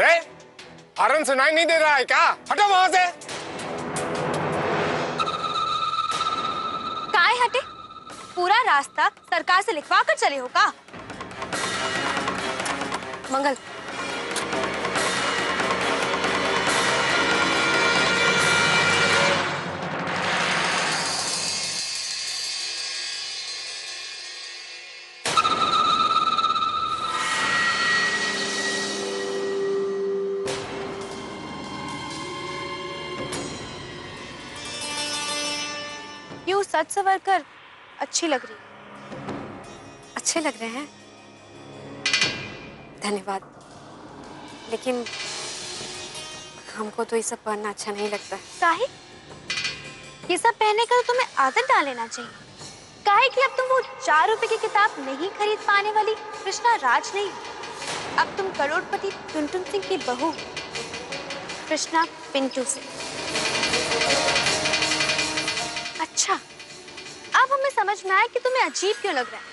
अरे हॉर्न सुनाई नहीं दे रहा है क्या? हटो वहां से। काहे हटे? पूरा रास्ता सरकार से लिखवा कर चले हो का? मंगल, यूं सच सवर कर अच्छी लग रही। अच्छे लग रहे हैं, धन्यवाद। लेकिन हमको तो ये सब पहनना अच्छा नहीं लगता है। काहे? ये सब पहनने का तो तुम्हें आदत डाल लेना चाहिए। काहे कि अब तुम वो 4 रुपए की किताब नहीं खरीद पाने वाली कृष्णा राज नहीं, अब तुम करोड़पति टुनटुन सिंह की बहू कृष्णा पिंटू सिंह। अच्छा, अब हमें समझ में आया कि तुम्हें अजीब क्यों लग रहा है।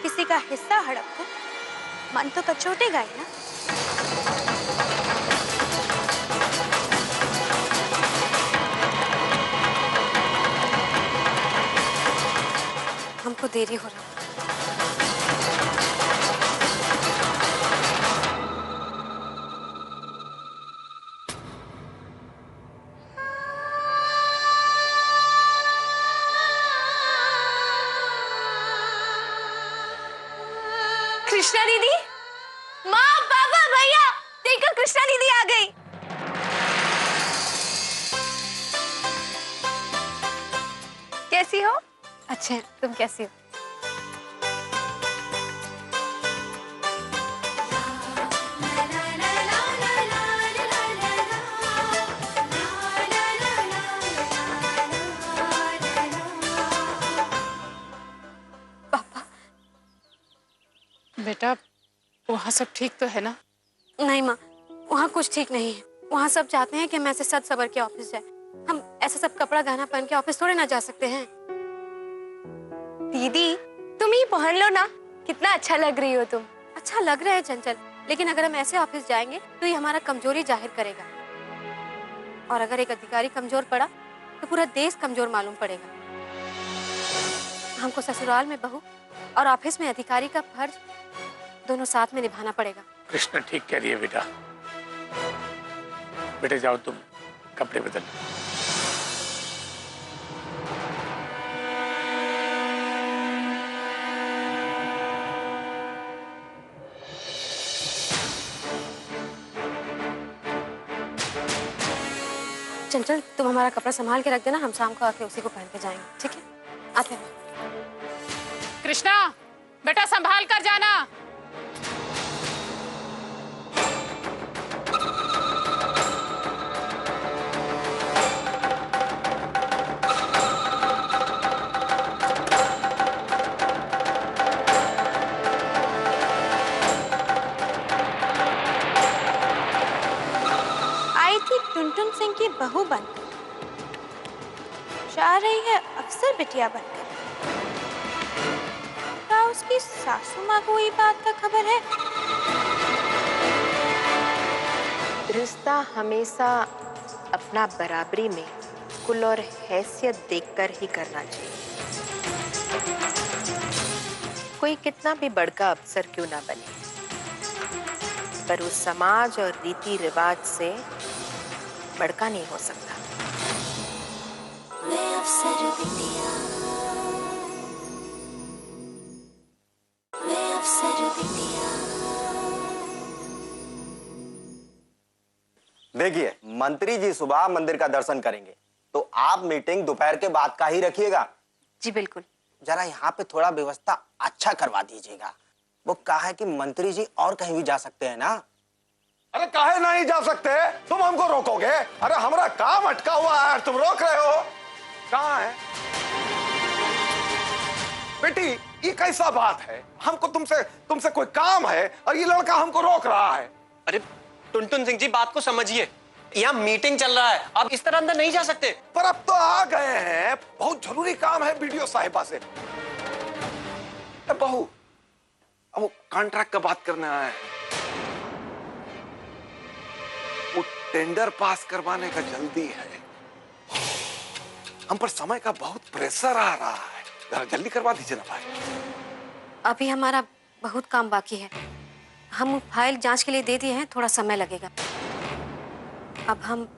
किसी का हिस्सा हड़प को मन तो कचोटेगा ही ना। हमको देरी हो रहा है। कृष्णा दीदी, माँ पापा भैया, देखो कृष्णा दीदी आ गई। कैसी हो? अच्छे, तुम कैसी हो? बेटा, वहाँ सब ठीक तो है ना? नहीं माँ, वहाँ कुछ ठीक नहीं है। वहाँ सब चाहते हैं कि हम ऐसे सज सवर के ऑफिस जाए। हम ऐसा सब कपड़ा गहना पहन के ऑफिस थोड़े ना जा सकते हैं। दीदी, तुम ही पहन लो ना, कितना अच्छा लग रही हो तुम। अच्छा लग रहा है चंचल, लेकिन अगर हम ऐसे ऑफिस जाएंगे तो ये हमारा कमजोरी जाहिर करेगा, और अगर एक अधिकारी कमजोर पड़ा तो पूरा देश कमजोर मालूम पड़ेगा। हमको ससुराल में बहू और ऑफिस में अधिकारी का फर्ज दोनों साथ में निभाना पड़ेगा। कृष्णा ठीक कह रही है बेटा। बेटे जाओ, तुम कपड़े बदल। चंचल, तुम हमारा कपड़ा संभाल के रख देना, हम शाम को आके उसी को पहन के जाएंगे, ठीक है? आते हैं। कृष्णा, बेटा संभाल कर जाना। आई थी टुनटुन सिंह की बहू बनकर, जा रही है अफसर बिटिया बनकर। क्या उसकी सासू माँ को ये बात का खबर है? रिश्ता हमेशा अपना बराबरी में कुल और हैसियत देखकर ही करना चाहिए। कोई कितना भी बड़का अफसर क्यों ना बने, पर उस समाज और रीति रिवाज से बड़का नहीं हो सकता। मैं अफसर बिटिया, मैं अफसर बिटिया। देखिए, मंत्री जी सुबह मंदिर का दर्शन करेंगे, तो आप मीटिंग दोपहर के बाद का ही रखिएगा। जी बिल्कुल। जरा यहाँ पे थोड़ा व्यवस्था अच्छा करवा दीजिएगा। वो कहा है कि मंत्री जी और कहीं भी जा सकते हैं ना। अरे काहे नहीं जा सकते? तुम हमको रोकोगे? अरे हमारा काम अटका हुआ है, तुम रोक रहे हो? कहाँ है बेटी? ये कैसा बात है? हमको तुमसे कोई काम है और ये लड़का हमको रोक रहा है। अरे टुनटुन सिंह जी, बात को समझिए, यहाँ मीटिंग चल रहा है, आप इस तरह अंदर नहीं जा सकते। पर अब तो आ गए हैं, बहुत जरूरी काम है बीडीओ साहिबा से। बहू, अब वो कॉन्ट्रैक्ट का बात करने आया है। टेंडर पास करवाने का जल्दी है। हम पर समय का बहुत प्रेशर आ रहा है, जरा जल्दी करवा दीजिए ना भाई। अभी हमारा बहुत काम बाकी है। हम फाइल जांच के लिए दे दिए हैं, थोड़ा समय लगेगा। अब हम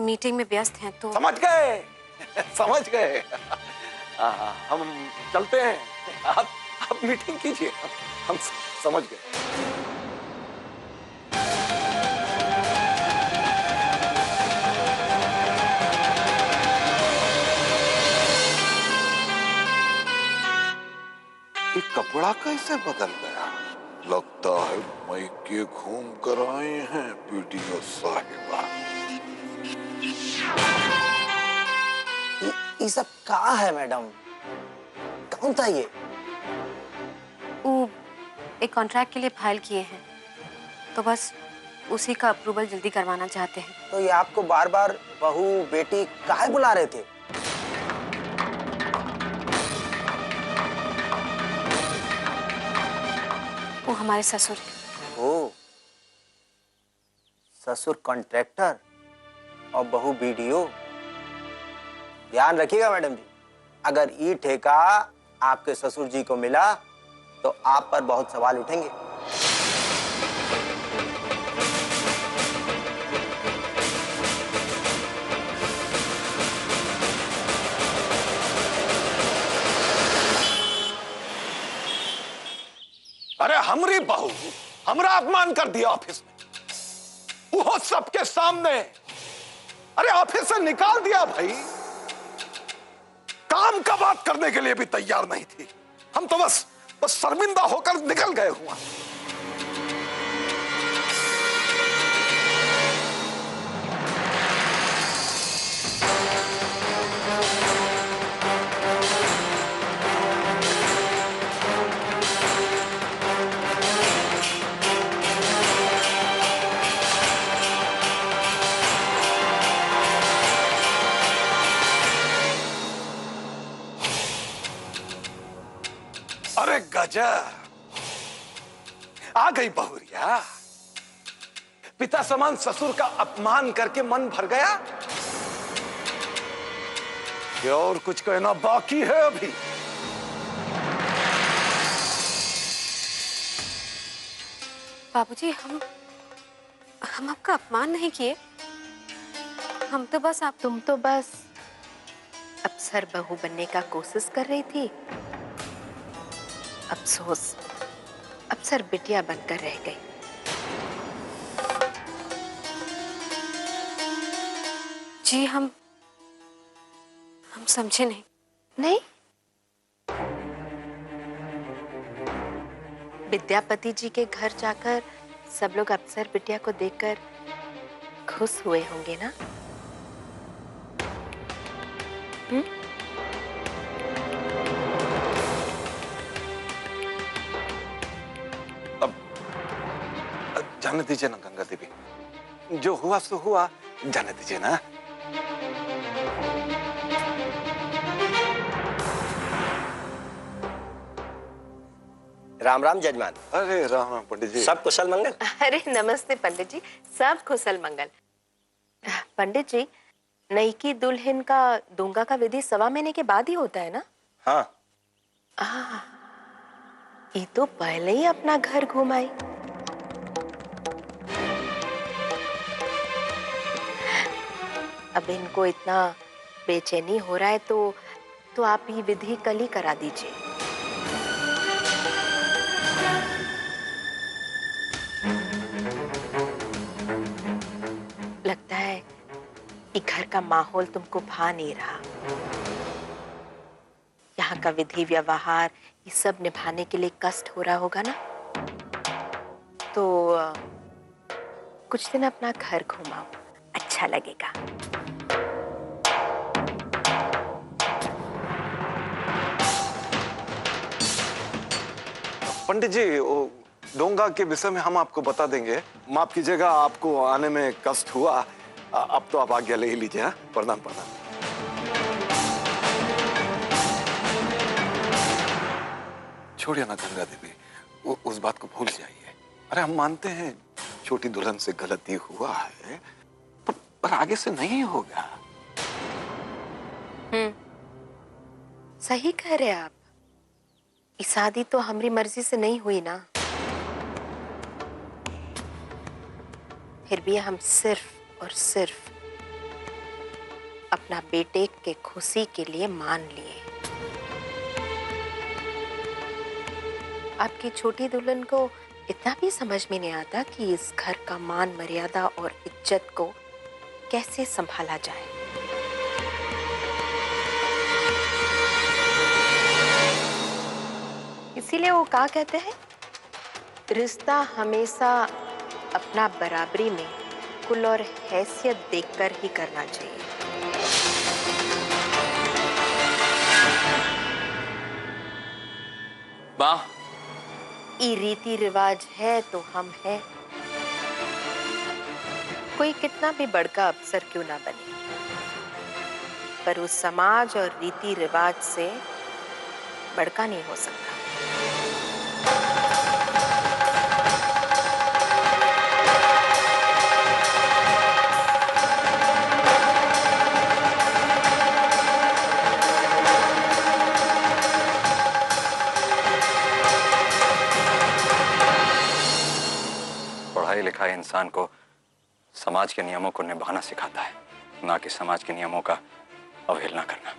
मीटिंग में व्यस्त हैं तो समझ गए समझ गए। हम चलते हैं, आप मीटिंग कीजिए, हम समझ गए। ये कपड़ा कैसे बदल गया? लगता है मायके घूम कर आए हैं वीडियो साहिबा। ये सब कहा है मैडम? कौन था ये? वो एक कॉन्ट्रैक्ट के लिए फाइल किए हैं, तो बस उसी का अप्रूवल जल्दी करवाना चाहते हैं। तो ये आपको बार बार बहू बेटी काहे बुला रहे थे? वो हमारे ससुर। ओ, ससुर कॉन्ट्रैक्टर और बहू बीडीओ। ध्यान रखिएगा मैडम जी, अगर ये ठेका आपके ससुर जी को मिला तो आप पर बहुत सवाल उठेंगे। अरे हमरी बहू हमरा अपमान कर दिया ऑफिस में, वो सबके सामने। अरे ऑफिस से निकाल दिया भाई, काम का बात करने के लिए भी तैयार नहीं थी। हम तो बस शर्मिंदा होकर निकल गए हुआ। अरे गजब, आ गई बहुरिया। पिता समान ससुर का अपमान करके मन भर गया, ये और कुछ कहना बाकी है अभी? बाबूजी, हम आपका अपमान नहीं किए। हम तो बस तुम तो बस अफसर बहू बनने का कोशिश कर रही थी। अफसोस, अफसर बिटिया बनकर रह गई। जी, हम समझे नहीं। नहीं, विद्यापति जी के घर जाकर सब लोग अफसर बिटिया को देखकर खुश हुए होंगे ना? जाने दीजिए ना गंगा देवी, जो हुआ सो हुआ, जाने दीजिए ना। राम राम जजमान। अरे राम राम पंडित जी। सब कुशल मंगल? अरे नमस्ते पंडित जी, सब कुशल मंगल। पंडित जी, नईकी दुल्हन का दूंगा का विधि 1.25 महीने के बाद ही होता है ना? हाँ। ये तो पहले ही अपना घर घुमाई। अब इनको इतना बेचैनी हो रहा है तो आप ये विधि कल ही करा दीजिए। लगता है कि घर का माहौल तुमको भा नहीं रहा। यहाँ का विधि व्यवहार ये सब निभाने के लिए कष्ट हो रहा होगा ना? तो कुछ दिन अपना घर घुमाओ, अच्छा लगेगा। पंडित जी, वो डोंगा के विषय में हम आपको बता देंगे। माफ कीजिएगा, आपको आने में कष्ट हुआ। अब तो आप आज्ञा ले ही लीजिए। हाँ, प्रणाम प्रणाम। छोड़िए ना गंगा देवी, उस बात को भूल जाइए। अरे हम मानते हैं छोटी दुल्हन से गलती हुआ है, पर आगे से नहीं होगा। सही कह रहे आप। ये शादी तो हमारी मर्जी से नहीं हुई ना। फिर भी हम सिर्फ और सिर्फ अपना बेटे के खुशी के लिए मान लिए। आपकी छोटी दुल्हन को इतना भी समझ में नहीं आता कि इस घर का मान मर्यादा और इज्जत को कैसे संभाला जाए। इसीलिए वो क्या कहते हैं, रिश्ता हमेशा अपना बराबरी में कुल और हैसियत देखकर ही करना चाहिए। माँ, ये रीति रिवाज है तो हम हैं। कोई कितना भी बड़का अफसर क्यों ना बने, पर उस समाज और रीति रिवाज से बड़का नहीं हो सकता। पढ़ाई लिखाई इंसान को समाज के नियमों को निभाना सिखाता है, ना कि समाज के नियमों का अवहेलना करना।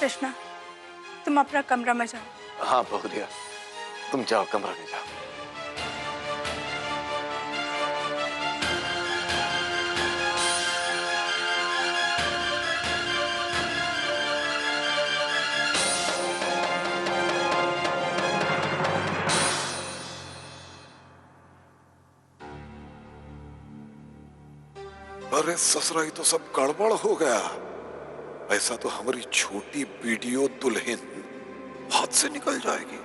कृष्णा, तुम अपना कमरा में जाओ। हाँ बहुरिया, तुम जाओ कमरा में जाओ। अरे ससुरा, ये तो सब गड़बड़ हो गया। ऐसा तो हमारी छोटी वीडियो दुल्हन हाथ से निकल जाएगी।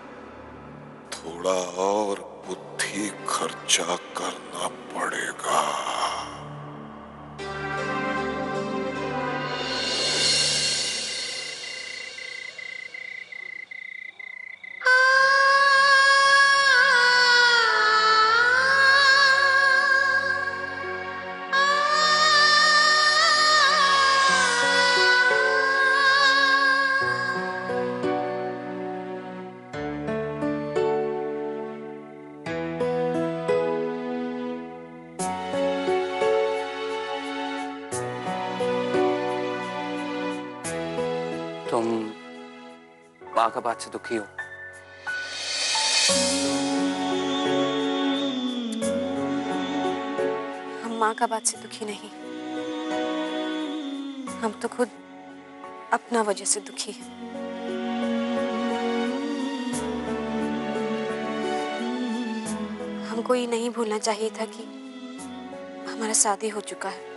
थोड़ा और बुद्धि खर्चा करना पड़ेगा। तुम माँ का बात से दुखी हो? हम माँ का बात से दुखी नहीं, हम तो खुद अपना वजह से दुखी हैं। हमको ये नहीं भूलना चाहिए था कि हमारा शादी हो चुका है।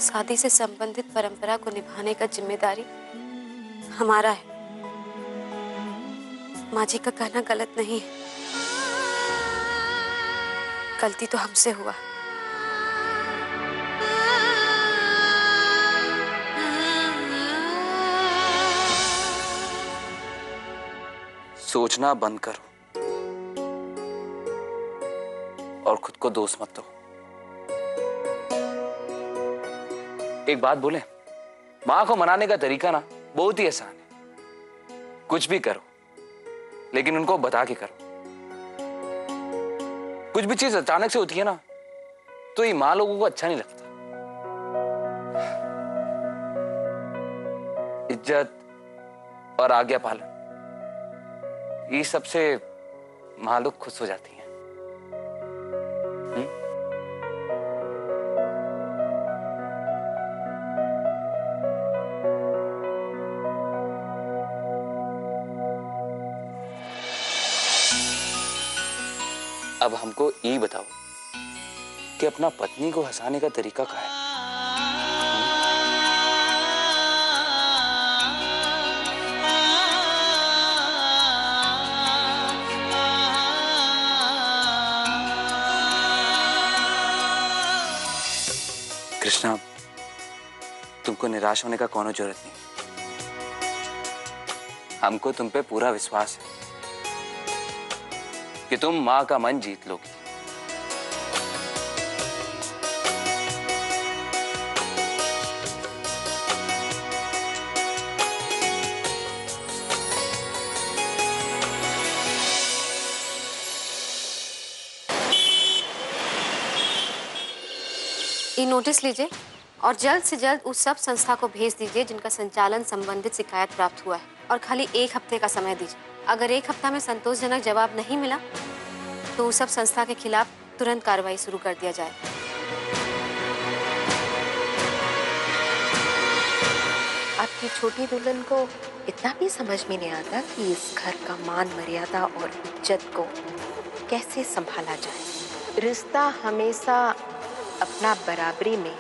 शादी से संबंधित परंपरा को निभाने का जिम्मेदारी हमारा है। माँ जी का कहना गलत नहीं है, गलती तो हमसे हुआ। सोचना बंद करो और खुद को दोष मत दो। एक बात बोले, माँ को मनाने का तरीका ना बहुत ही आसान है। कुछ भी करो, लेकिन उनको बता के करो। कुछ भी चीज अचानक से होती है ना, तो ये माँ लोगों को अच्छा नहीं लगता। इज्जत और आज्ञा पालन, ये सबसे माँ लोग खुश हो जाती हैं। अब हमको ये बताओ कि अपना पत्नी को हंसाने का तरीका क्या है? कृष्णा, तुमको निराश होने का कोनो जरूरत नहीं। हमको तुम पे पूरा विश्वास है कि तुम माँ का मन जीत लोगी। ये नोटिस लीजिए और जल्द से जल्द उस सब संस्था को भेज दीजिए जिनका संचालन संबंधित शिकायत प्राप्त हुआ है, और खाली 1 हफ्ते का समय दीजिए। अगर 1 हफ्ता में संतोषजनक जवाब नहीं मिला तो उस सब संस्था के खिलाफ तुरंत कार्रवाई शुरू कर दिया जाए। आपकी छोटी दुल्हन को इतना भी समझ में नहीं आता कि इस घर का मान मर्यादा और इज्जत को कैसे संभाला जाए। रिश्ता हमेशा अपना बराबरी में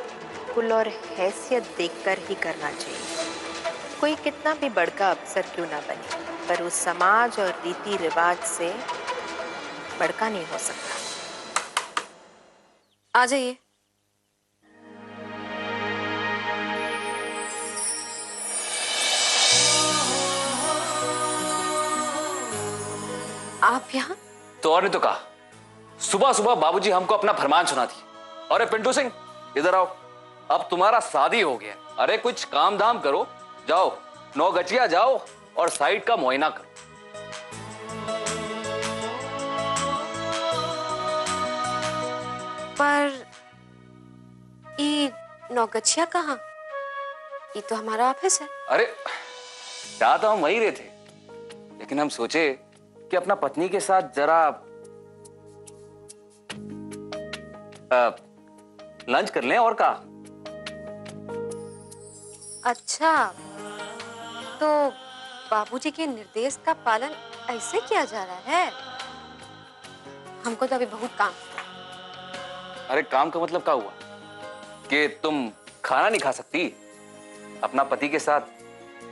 कुल और हैसियत देखकर ही करना चाहिए। कोई कितना भी बड़का अफसर क्यों ना बने, पर उस समाज और रीति रिवाज से बड़का नहीं हो सकता। आ जाइए। आप यहाँ? तो और नहीं तो कहा, सुबह सुबह बाबूजी हमको अपना फरमान सुना दी। अरे पिंटू सिंह इधर आओ, अब तुम्हारा शादी हो गया। अरे कुछ काम धाम करो, जाओ 9 गचिया जाओ और साइड का मुआयना करो। पर ये 9 गचिया कहाँ? ये तो हमारा ऑफिस है। अरे जा तो हम वही रहे थे, लेकिन हम सोचे कि अपना पत्नी के साथ जरा लंच कर लें और का। अच्छा, तो बाबूजी के निर्देश का पालन ऐसे किया जा रहा है? हमको तो अभी बहुत काम। अरे काम का मतलब क्या हुआ कि तुम खाना नहीं खा सकती, अपना पति के साथ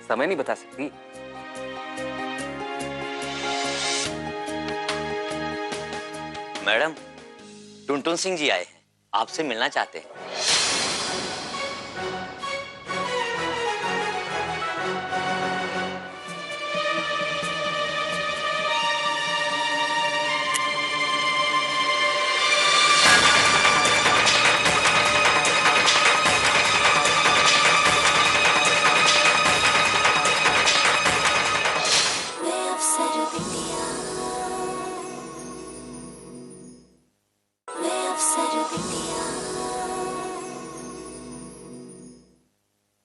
समय नहीं बिता सकती? मैडम, टुनटुन सिंह जी आए हैं, आपसे मिलना चाहते हैं।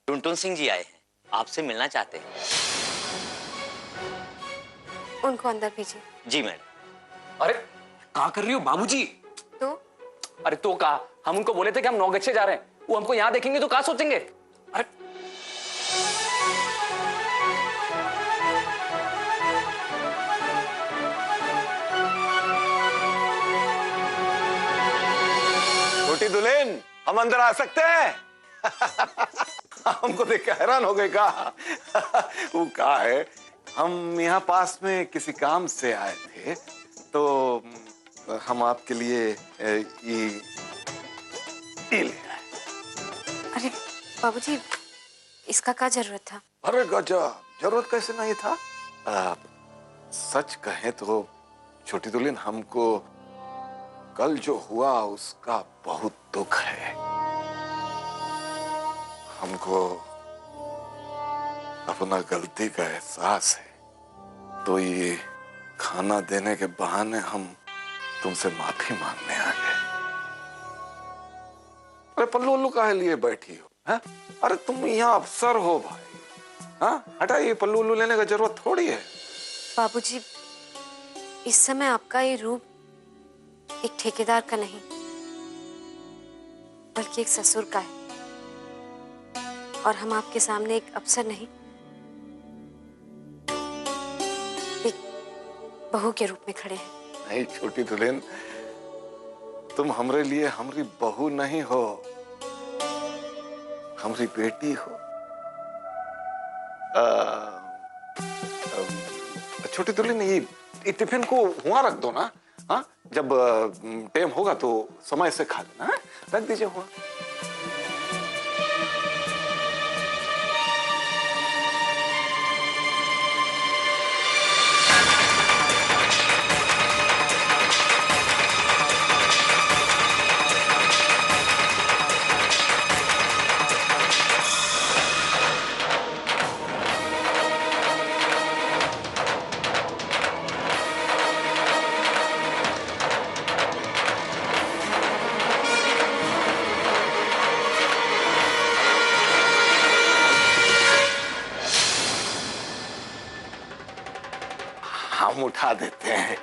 टुनटुन सिंह जी आए हैं, आपसे मिलना चाहते हैं। उनको अंदर भेजिए। जी मैडम। अरे क्या कर रही हो बाबूजी? तो अरे तो कहा, हम उनको बोले थे कि हम 9 गच्छे जा रहे हैं, वो हमको यहाँ देखेंगे तो क्या सोचेंगे? अरे छोटी दुल्हन, हम अंदर आ सकते हैं? हमको देख के हैरान हो गए का। वो कहा है, हम यहाँ पास में किसी काम से आए थे, तो हम आपके लिए ये ले आए। अरे बाबूजी, इसका क्या जरूरत था? अरे गजब, जरूरत कैसे नहीं था? सच कहें तो छोटी दुल्हन, हमको कल जो हुआ उसका बहुत दुख है। हमको अपना गलती का एहसास है, तो ये खाना देने के बहाने हम तुमसे माफी मांगने आ गए। अरे पल्लू उल्लू काहे लिए बैठी हो? है? अरे तुम यहाँ अफसर हो भाई। हाँ, हटाइए, पल्लू उल्लू लेने का जरूरत थोड़ी है। बाबूजी, इस समय आपका ये रूप एक ठेकेदार का नहीं, बल्कि एक ससुर का है, और हम आपके सामने एक अफसर नहीं, एक बहू के रूप में खड़े हैं। नहीं छोटी दुल्हन, तुम हमरे लिए हमारी बहू नहीं हो, हमारी बेटी हो। छोटी दुल्हन, ये टिफिन को वहां रख दो ना। हाँ, जब टाइम होगा तो समय से खा लेना। रख दीजिए वहां। हम उठा देते हैं।